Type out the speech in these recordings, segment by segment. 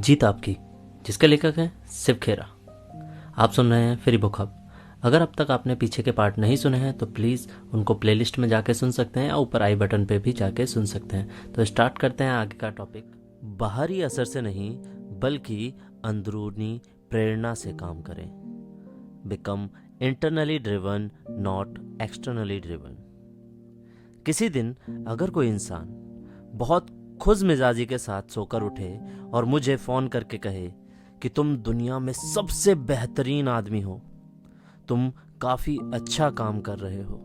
जीत आपकी, जिसके लेखक हैं शिव खेरा। आप सुन रहे हैं फ्री बुक हब। अगर अब तक आपने पीछे के पार्ट नहीं सुने हैं तो प्लीज़ उनको प्लेलिस्ट में जाके सुन सकते हैं, और ऊपर आई बटन पे भी जाके सुन सकते हैं। तो स्टार्ट करते हैं आगे का टॉपिक। बाहरी असर से नहीं बल्कि अंदरूनी प्रेरणा से काम करें। Become internally driven, not externally driven. किसी दिन अगर कोई इंसान बहुत खुश मिजाजी के साथ सोकर उठे और मुझे फ़ोन करके कहे कि तुम दुनिया में सबसे बेहतरीन आदमी हो, तुम काफ़ी अच्छा काम कर रहे हो,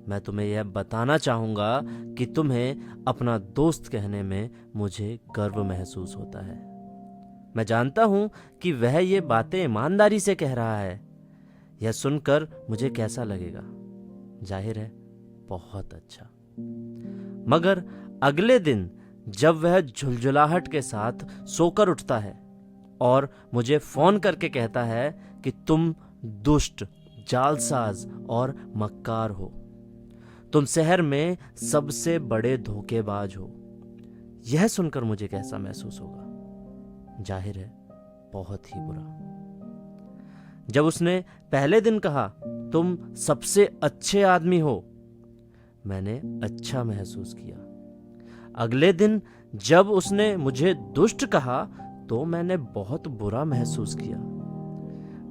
मैं तुम्हें यह बताना चाहूँगा कि तुम्हें अपना दोस्त कहने में मुझे गर्व महसूस होता है। मैं जानता हूँ कि वह ये बातें ईमानदारी से कह रहा है। यह सुनकर मुझे कैसा लगेगा? जाहिर है बहुत अच्छा। मगर अगले दिन जब वह झुलझुलाहट के साथ सोकर उठता है और मुझे फोन करके कहता है कि तुम दुष्ट, जालसाज और मक्कार हो, तुम शहर में सबसे बड़े धोखेबाज हो, यह सुनकर मुझे कैसा महसूस होगा? जाहिर है बहुत ही बुरा। जब उसने पहले दिन कहा तुम सबसे अच्छे आदमी हो, मैंने अच्छा महसूस किया। अगले दिन जब उसने मुझे दुष्ट कहा तो मैंने बहुत बुरा महसूस किया।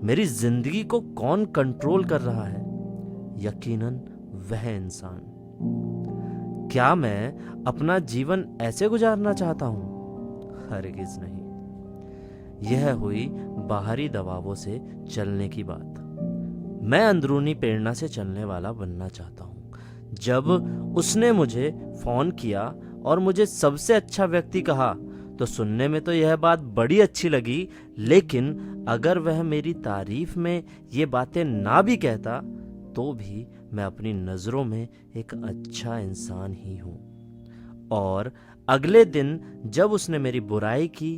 मेरी जिंदगी को कौन कंट्रोल कर रहा है? यकीनन वह इंसान। क्या मैं अपना जीवन ऐसे गुजारना चाहता हूं? हरगिज नहीं। यह हुई बाहरी दबावों से चलने की बात। मैं अंदरूनी प्रेरणा से चलने वाला बनना चाहता हूं। जब उसने मुझे फोन किया और मुझे सबसे अच्छा व्यक्ति कहा तो सुनने में तो यह बात बड़ी अच्छी लगी, लेकिन अगर वह मेरी तारीफ में ये बातें ना भी कहता तो भी मैं अपनी नज़रों में एक अच्छा इंसान ही हूँ। और अगले दिन जब उसने मेरी बुराई की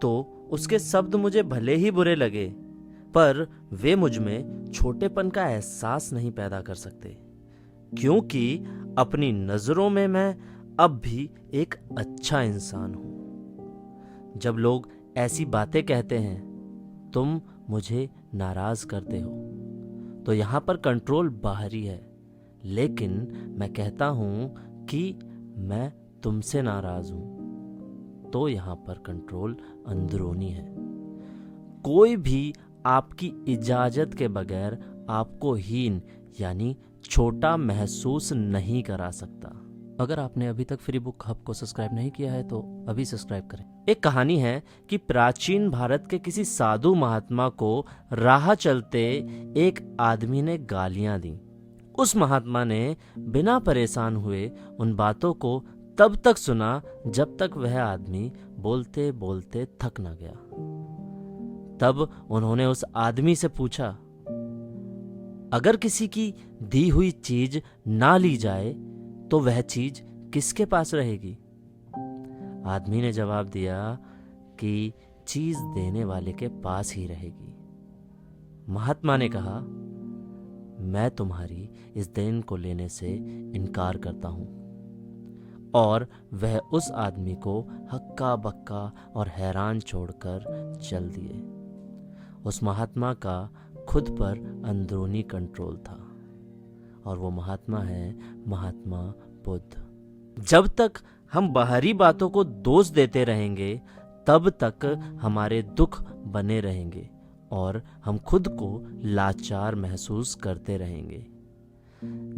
तो उसके शब्द मुझे भले ही बुरे लगे, पर वे मुझ में छोटेपन का एहसास नहीं पैदा कर सकते, क्योंकि अपनी नज़रों में मैं अब भी एक अच्छा इंसान हूं। जब लोग ऐसी बातें कहते हैं तुम मुझे नाराज करते हो, तो यहाँ पर कंट्रोल बाहरी है, लेकिन मैं कहता हूं कि मैं तुमसे नाराज हूं, तो यहाँ पर कंट्रोल अंदरूनी है। कोई भी आपकी इजाजत के बगैर आपको हीन यानी छोटा महसूस नहीं करा सकता। अगर आपने अभी तक फ्री बुक हब को सब्सक्राइब नहीं किया है तो अभी सब्सक्राइब करें। एक कहानी है कि प्राचीन भारत के किसी साधु महात्मा को राह चलते एक आदमी ने गालियां दी। उस महात्मा ने बिना परेशान हुए उन बातों को तब तक सुना जब तक वह आदमी बोलते बोलते थक न गया। तब उन्होंने उस आदमी से पूछा, अगर किसी की दी हुई चीज ना ली जाए तो वह चीज किसके पास रहेगी? आदमी ने जवाब दिया कि चीज देने वाले के पास ही रहेगी। महात्मा ने कहा, मैं तुम्हारी इस देन को लेने से इनकार करता हूं। और वह उस आदमी को हक्का बक्का और हैरान छोड़कर चल दिए। उस महात्मा का खुद पर अंदरूनी कंट्रोल था, और वो महात्मा है महात्मा बुद्ध। जब तक हम बाहरी बातों को दोष देते रहेंगे तब तक हमारे दुख बने रहेंगे और हम खुद को लाचार महसूस करते रहेंगे।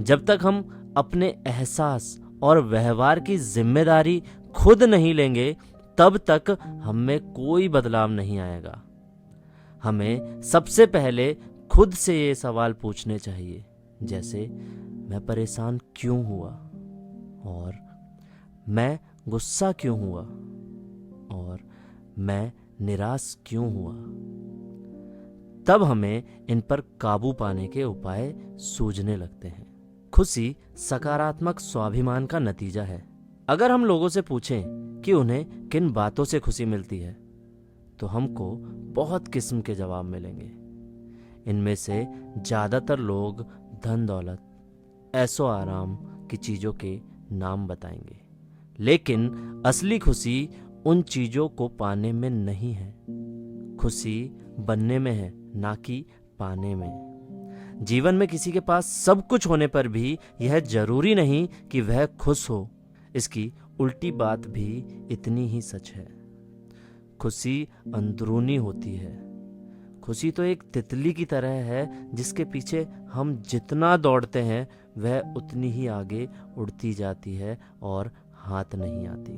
जब तक हम अपने एहसास और व्यवहार की जिम्मेदारी खुद नहीं लेंगे तब तक हम में कोई बदलाव नहीं आएगा। हमें सबसे पहले खुद से ये सवाल पूछने चाहिए, जैसे मैं परेशान क्यों हुआ, और मैं गुस्सा क्यों हुआ, और मैं निराश क्यों हुआ। तब हमें इन पर काबू पाने के उपाय सूझने लगते हैं। खुशी सकारात्मक स्वाभिमान का नतीजा है। अगर हम लोगों से पूछें कि उन्हें किन बातों से खुशी मिलती है तो हमको बहुत किस्म के जवाब मिलेंगे। इनमें से ज़्यादातर लोग धन दौलत, ऐशो आराम की चीज़ों के नाम बताएंगे, लेकिन असली खुशी उन चीज़ों को पाने में नहीं है, खुशी बनने में है, ना कि पाने में। जीवन में किसी के पास सब कुछ होने पर भी यह जरूरी नहीं कि वह खुश हो। इसकी उल्टी बात भी इतनी ही सच है। खुशी अंदरूनी होती है। खुशी तो एक तितली की तरह है जिसके पीछे हम जितना दौड़ते हैं वह उतनी ही आगे उड़ती जाती है और हाथ नहीं आती।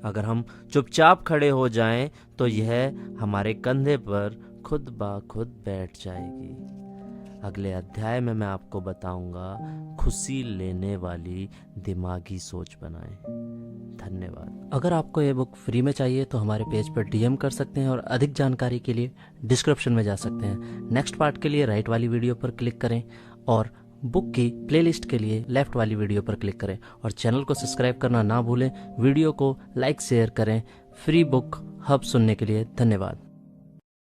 अगर हम चुपचाप खड़े हो जाएं तो यह हमारे कंधे पर खुद ब खुद बैठ जाएगी। अगले अध्याय में मैं आपको बताऊंगा खुशी लेने वाली दिमागी सोच बनाएं। धन्यवाद। अगर आपको ये बुक फ्री में चाहिए तो हमारे पेज पर डीएम कर सकते हैं और अधिक जानकारी के लिए डिस्क्रिप्शन में जा सकते हैं। नेक्स्ट पार्ट के लिए राइट वाली वीडियो पर क्लिक करें और बुक की प्लेलिस्ट के लिए लेफ्ट वाली वीडियो पर क्लिक करें और चैनल को सब्सक्राइब करना ना भूलें। वीडियो को लाइक शेयर करें। फ्री बुक हब सुनने के लिए धन्यवाद।